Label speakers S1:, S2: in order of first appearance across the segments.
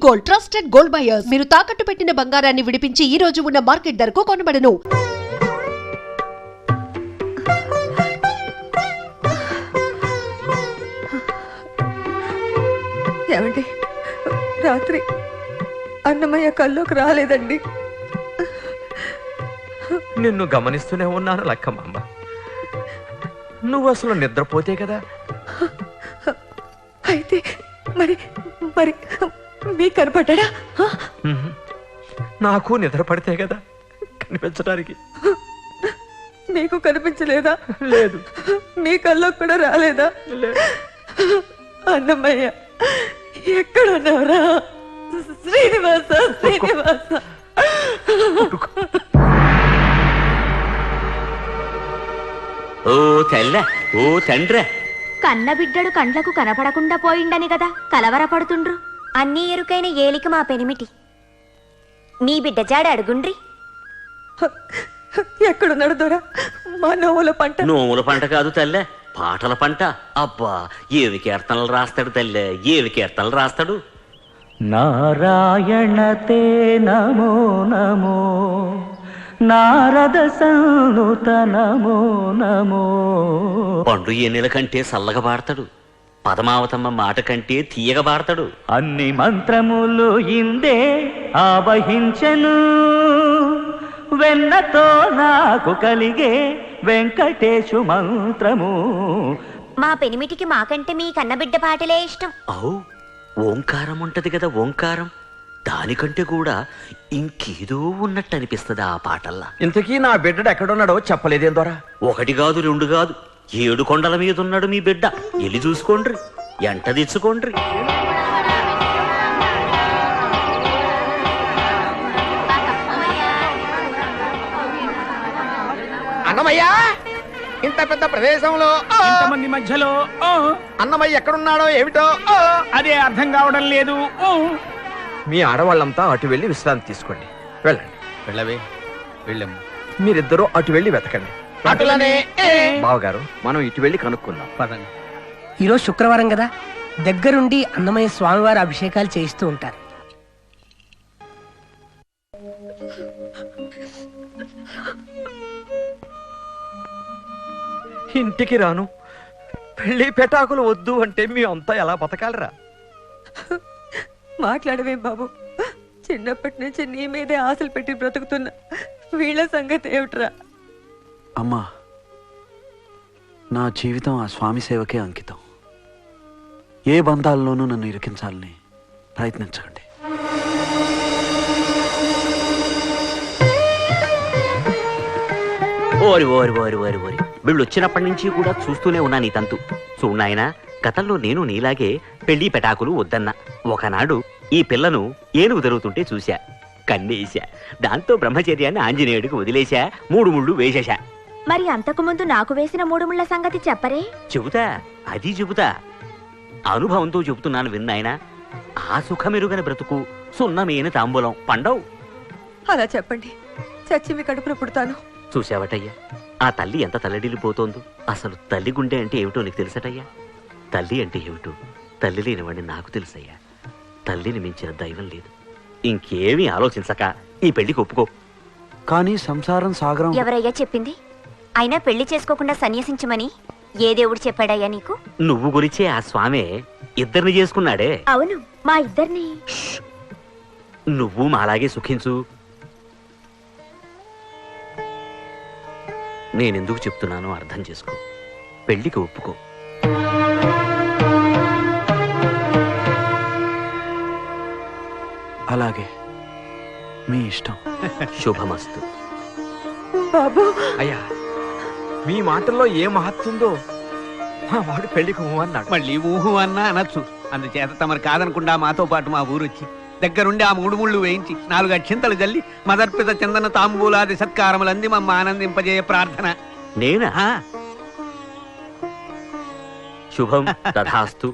S1: Gold, trusted gold buyers. మీరు తాకట్టు పెట్టిన బంగారాన్ని విడిపించి ఈ రోజు ఉన్న మార్కెట్ ధరకు కొనబడను.
S2: ఏమండి, రాత్రి అన్నమయ్య కల్లోకి రాలేదండి.
S3: నిన్ను గమనిస్తూనే ఉన్నాను లక్కమ్మ. నువ్వు అసలు నిద్రపోతే కదా.
S2: అయితే మరి మరి మీకు కనపడ్డా?
S3: నాకు నిద్ర పడితే కదా కనిపించడానికి.
S2: మీకు కనిపించలేదా?
S3: లేదు.
S2: మీ కల్లో కూడా రాలేదా? అన్నమయ్య ఎక్కడున్నారా? శ్రీనివాస, శ్రీనివాస.
S4: ఓ తెల్ల, ఓ తండ్ర,
S5: కన్న బిడ్డడు కండ్లకు కనపడకుండా పోయిండని గదా కలవరపడుతుండ్రు. అన్నీ ఎరుకైన ఏలిక మా పెనిమిటి. మీ బిడ్డ జాడ అడుగుండ్రి.
S2: ఎక్కడున్నాడు దొరా? మా నోముల పంట.
S4: నోముల పంట కాదు తల్లే, పాటల పంట. అబ్బా, ఏవి కీర్తనలు రాస్తాడు తల్లే, ఏవి కీర్తనలు రాస్తాడు.
S6: నారాయణతే నమో నమో, నారద సంనుత నమో నమో.
S4: పండు ఎన్నెల కంటే సల్లగా పాడతాడు, పదమావతమ్మ మాట కంటే తీయగా పాడతాడు.
S6: అన్ని మంత్రములు ఇందే ఆవహించెను, వెన్నతో నాకు కలిగే వెంకటేశు మంత్రము.
S5: మా పెనిమిటికి మాకంటే మీ కన్నబిడ్డ పాటలే ఇష్టం.
S4: అవు, ఓంకారం ఉంటది కదా, ఓంకారం. దానికంటే కూడా ఇంకేదో ఉన్నట్టు అనిపిస్తుంది ఆ పాటల్లా.
S3: ఇంతకీ నా బిడ్డడు ఎక్కడున్నాడో చెప్పలేదేం ద్వారా?
S4: ఒకటి కాదు, రెండు కాదు, 7 కొండల మీద ఉన్నాడు మీ బిడ్డ. వెళ్ళి చూసుకోండ్రి, ఎంట తెచ్చుకోండ్రి.
S3: అన్నమయ్యా, ఇంత పెద్ద ప్రదేశంలో
S7: ఇంతమంది మధ్యలో
S3: అన్నమయ్య ఎక్కడున్నాడో ఏమిటో
S7: అదే అర్థం కావడం లేదు.
S3: మీ ఆడవాళ్ళంతా అటు వెళ్ళి విశ్రాంతి తీసుకోండి. వెళ్ళండి.
S7: వెళ్ళవే, వెళ్ళము.
S3: మీరిద్దరూ అటు వెళ్ళి వెతకండి.
S7: అటులనే.
S3: బావగారు, మనం ఇటు వెళ్ళి కనుక్కుందాం.
S7: పదండి.
S8: ఈరోజు శుక్రవారం కదా, దగ్గరుండి అన్నమయ్య స్వామివారి అభిషేకాలు చేయిస్తూ ఉంటారు.
S3: ఇంటికి రాను, పెళ్లి పెటాకులు వద్దు అంటే మీ అంతా ఎలా బతకాలరా?
S2: మాట్లాడవే బాబు. చిన్నప్పటి నుంచి నీ మీదే ఆశలు పెట్టి బ్రతుకుతున్నా వీళ్ళ సంగతి ఏమిట్రా?
S9: అమ్మా, నా జీవితం ఆ స్వామి సేవకే అంకితం. ఏ బంధాల్లోనూ నన్ను ఇరికించాలని ప్రయత్నించకండి.
S4: ఓరి ఓరి ఓరి ఓరి ఓరి, వీళ్ళు వచ్చినప్పటి నుంచి కూడా చూస్తూనే ఉన్నా నీ తంతు. చూడాయనా, గతంలో నేను నీలాగే పెళ్లి పెటాకులు వద్దన్నా. ఒకనాడు ఈ పిల్లను ఏనుగు జరుగుతుంటే చూశా, కన్నేశా. దాంతో బ్రహ్మచర్యాన్ని ఆంజనేయుడికి వదిలేశా, 3 ముళ్ళు వేసేశా.
S5: మరి అంతకు ముందు నాకు వేసిన 3 ముళ్ళ సంగతి చెప్పరే?
S4: చెబుతా, అది చెబుతా. అనుభవంతో చెబుతున్నాను విన్నాయనా. ఆ సుఖమెరుగని బ్రతుకు సున్నమేని తాంబూలం పండవు.
S2: అలా చెప్పండి, చచ్చి మీ కడుపున పుడతాను.
S4: చూశావటయ్యా, ఆ తల్లి ఎంత తల్లడిల్లిపోతోందో. అసలు తల్లి గుండె అంటే ఏమిటో నీకు తెలుసటయ్యా? తల్లి అంటే ఏమిటో తల్లి లేనివాడిని నాకు తెలుసయ్యా. తల్లిని మించిన దైవం లేదు. ఇంకేమీ ఆలోచించక ఈ పెళ్లికి ఒప్పుకో.
S9: కానీ సంసారం సాగరం.
S5: ఎవరయ్యా చెప్పింది? అయినా పెళ్లి చేసుకోకుండా సన్యాసించమని ఏ దేవుడు చెప్పాడయ్యా నీకు?
S4: నువ్వు గురించే ఆ స్వామి ఇద్దరిని చేసుకున్నాడే.
S5: అవును, మా ఇద్దరిని.
S4: నువ్వు మాలాగే సుఖించు. నేనెందుకు చెప్తున్నానో అర్థం చేసుకో. పెళ్లికి ఒప్పుకో.
S9: అలాగే, మీ ఇష్టం.
S4: శుభమస్తు.
S2: బాబు,
S3: అయ్యా, మీ మాటల్లో ఏ మహత్తుందో. మా వాడు పెళ్లికి అన్నాడు.
S7: మళ్ళీ ఊహు అన్నా అనొచ్చు. అందుచేత తమరు కాదనకుండా మాతో పాటు మా ఊరొచ్చి దగ్గరుండి ఆ 3 ముళ్ళు వేయించి 4 అక్షింతలు జల్లి మదర్పిత చందన తాంబూలాది సత్కారములంది మమ్మ ఆనందింపజేయ ప్రార్థన.
S4: నేనా? శుభం తథాస్తు.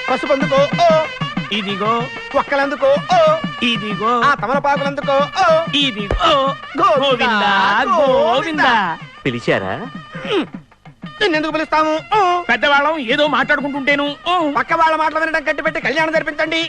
S3: పసుపందుకో,
S7: ఇదిగో
S3: ఒక్కలందుకో,
S7: ఇదిగో
S3: ఆ తమలపాకులందుకో,
S7: ఇదిగో. గోవిందా గోవిందా.
S4: పిలిచారా?
S7: నిన్నెందుకు పిలుస్తాము
S3: పెద్దవాళ్ళం ఏదో మాట్లాడుకుంటుంటేను
S7: పక్క వాళ్ళ మాటలు వినడం గట్టి పెట్టి కళ్యాణం జరిపించండి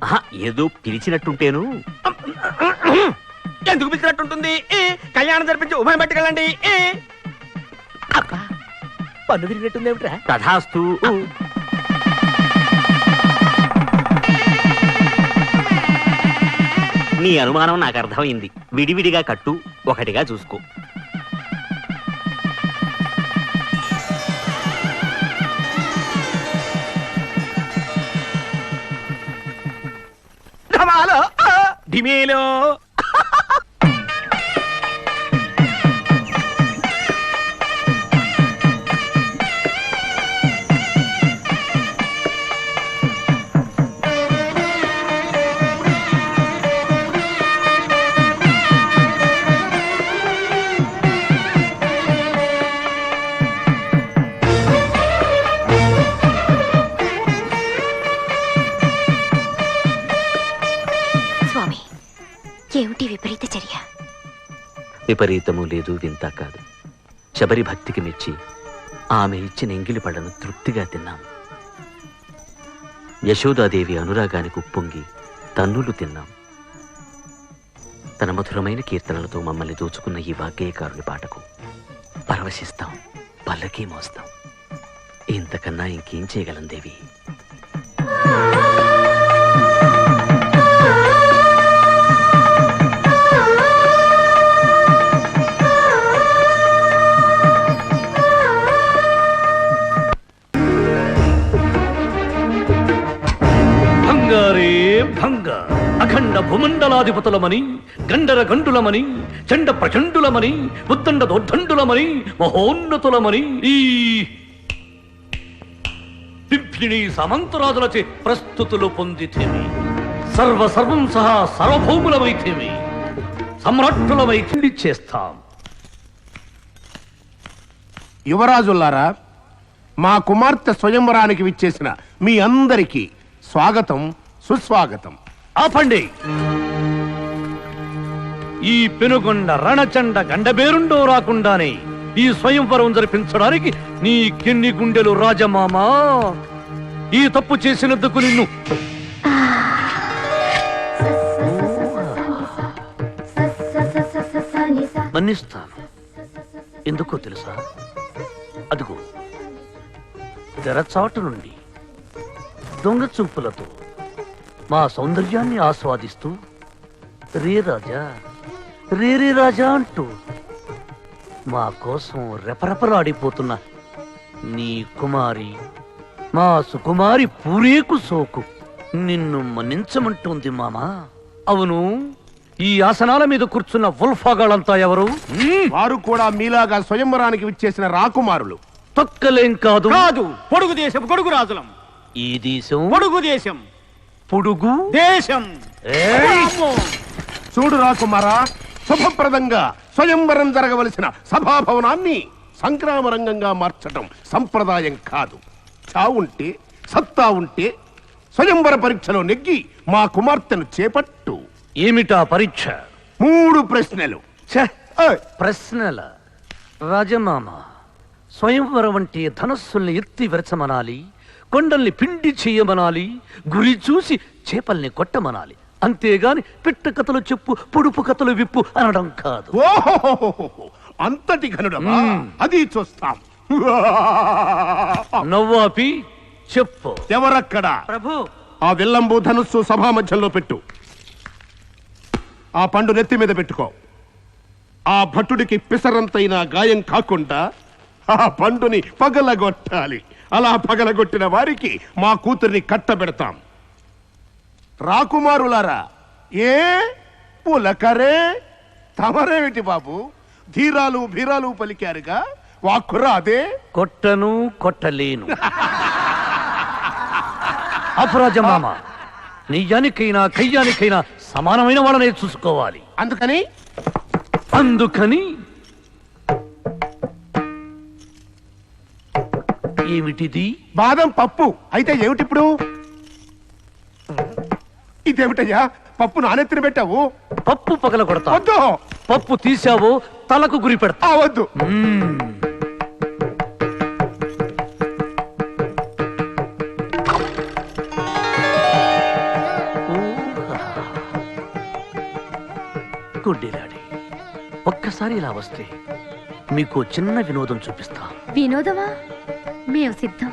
S4: ఆహా, ఏదో పిలిచినట్టుంటేను.
S7: ఎందుకు పిలిచినట్టుంటుంది కళ్యాణం జరిపించి ఉభయం పట్టుకెళ్ళండి
S3: పన్ను విరిగినట్టుంది ఏమిట్రా?
S4: తథాస్తు. నీ అనుమానం నాకు అర్థమైంది. విడివిడిగా కట్టు, ఒకటిగా చూసుకో.
S3: డిమేలో
S5: స్వామి, ఏమిటి విపరీత చర్య?
S4: విపరీతము లేదు, వింత కాదు. శబరి భక్తికి మెచ్చి ఆమె ఇచ్చిన ఎంగిలి పళ్ళను తృప్తిగా తిన్నాం. యశోదాదేవి అనురాగానికి ఉప్పొంగి తన్నులు తిన్నాం. తన మధురమైన కీర్తనలతో మమ్మల్ని దోచుకున్న ఈ వాగ్గేయకారుని పాటకు పరవశిస్తాం, పల్లకీ మోస్తాం. ఇంతకన్నా ఇంకేం చేయగలం దేవి?
S6: భంగారే భంగ, అఖండ భూమండలాధిపతులమని, గండర గండులమని, చండ ప్రచండులమని, ఉత్తండ దోర్దండులమని, మహోన్నతులమని ఈ పిప్పిణి సామంతరాజులచే ప్రస్తుతులు పొందితేమి. సర్వం సహా సర్వభౌములమైతేమి, సమ్రాట్టులమై కిండి చేస్తాం.
S10: యువరాజుల్లారా, మా కుమార్తె స్వయంవరానికి విచ్చేసిన మీ అందరికీ స్వాగతం, సుస్వాగతం.
S6: ఆపండి! ఈ పెనుగొండ రణచండ గండబేరుండో రాకుండానే ఈ స్వయంవరం జరిపించడానికి నీకెన్ని గుండెలు రాజమామా? ఈ తప్పు చేసినందుకు నిన్ను మన్నిస్తాను. ఎందుకో తెలుసా? అదిగో తెరచాటు నుండి దొంగ చూపులతో మా సౌందర్యాన్ని ఆస్వాదిస్తూ రే రాజా, రే రాజా అంటూ మా కోసం రెపరెపలాడిపోతున్న నీ కుమారి, మా సుకుమారి పూరేకు సోకు నిన్ను మన్నించమంటుంది మామా. అవును, ఈ ఆసనాల మీద కూర్చున్న ఉల్ఫాగాళ్ళంతా ఎవరు?
S10: వారు కూడా మీలాగా స్వయంవరానికి విచ్చేసిన రాకుమారులు.
S6: తొక్కలేం కాదు.
S7: కాదు, పొడుగు దేశం కొడుకు రాజులం.
S6: ఈ దేశం
S7: పొడుగు దేశం,
S6: పొడుగు
S7: దేశం.
S10: చూడు రాకుమారా, శుభప్రదంగా స్వయంవరం జరగవలసిన సభాభవనాన్ని సంగ్రామ రంగంగా మార్చడం సంప్రదాయం కాదు. చావుంటే, సత్తా ఉంటే స్వయంవర పరీక్షలో నెగ్గి మా కుమార్తెను చేపట్టు.
S6: ఏమిటా పరీక్ష?
S10: 3 ప్రశ్నలు.
S6: ప్రశ్నల రాజమామ, స్వయంవరం అంటే ధనస్సుల్ని ఎత్తి విరచమనాలి, కొండల్ని పిండి చేయమనాలి, గురి చూసి చేపల్ని కొట్టమనాలి. అంతేగాని పిట్ట కథలు చెప్పు, పొడుపు కథలు విప్పు అనడం కాదు.
S10: ఓహో, అంతటి ఘనుడమా? అది చూస్తాం.
S6: నవ్వాపి చెప్పు.
S10: ఎవరక్కడా?
S6: ప్రభు.
S10: ఆ విల్లంబు ధనుస్సు సభా మధ్యంలో పెట్టు. ఆ పండు నెత్తి మీద పెట్టుకో. ఆ భటుడికి పిసరంతైనా గాయం కాకుండా ఆ పండుని పగలగొట్టాలి. అలా పగలగొట్టిన వారికి మా కూతుర్ని కట్టబెడతాం. రాకుమారులారా, ఏ పులకరే తమరేమిటి బాబు? ధీరాలు భీరాలు పలికారుగా, వాక్కురా అదే.
S6: కొట్టను, కొట్టలేను. అపరాజమామ, నిజానికైనా కయ్యానికైనా సమానమైన వాళ్ళనే చూసుకోవాలి.
S10: అందుకని
S6: ఏమిటిది?
S10: బాదం పప్పు. అయితే ఏమిటిప్పుడు? ఇదేమిటయ్యా, పప్పు నానెత్తిన పెట్టావు?
S6: పప్పు పగల కొడతా.
S10: వద్దు.
S6: పప్పు తీసావో తలకు గురి పెడతా.
S10: వద్దు.
S6: గుడ్డిలాడి ఒక్కసారి ఇలా వస్తే మీకు చిన్న వినోదం చూపిస్తా.
S5: వినోదమా? మేము సిద్ధం.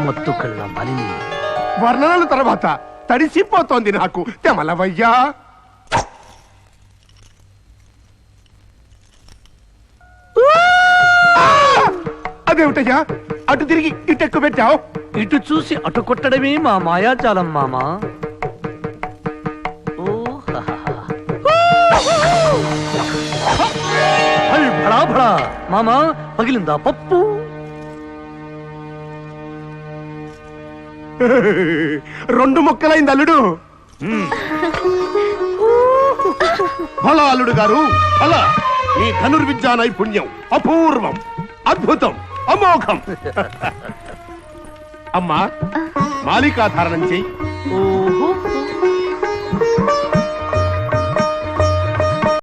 S6: మత్తు కళ్ళ మలిని
S10: వర్ణనల తర్వాత తడిసిపోతోంది నాకు. తెమలవయ్యా, అదేమిటయ్యా అటు తిరిగి ఇటెక్కు పెట్టావు?
S6: ఇటు చూసి అటు కొట్టడమే మా మాయాజాలం మామా. భడా భడా మామా, పగిలిందా పప్పు?
S10: రెండు ముక్కలైంది అల్లుడు. భలా అల్లుడు గారు, అలా మీ ధనుర్విద్యా నైపుణ్యం అపూర్వం, అద్భుతం, అమోఘం. అమ్మా, మాలికాధారణం చెయ్యి.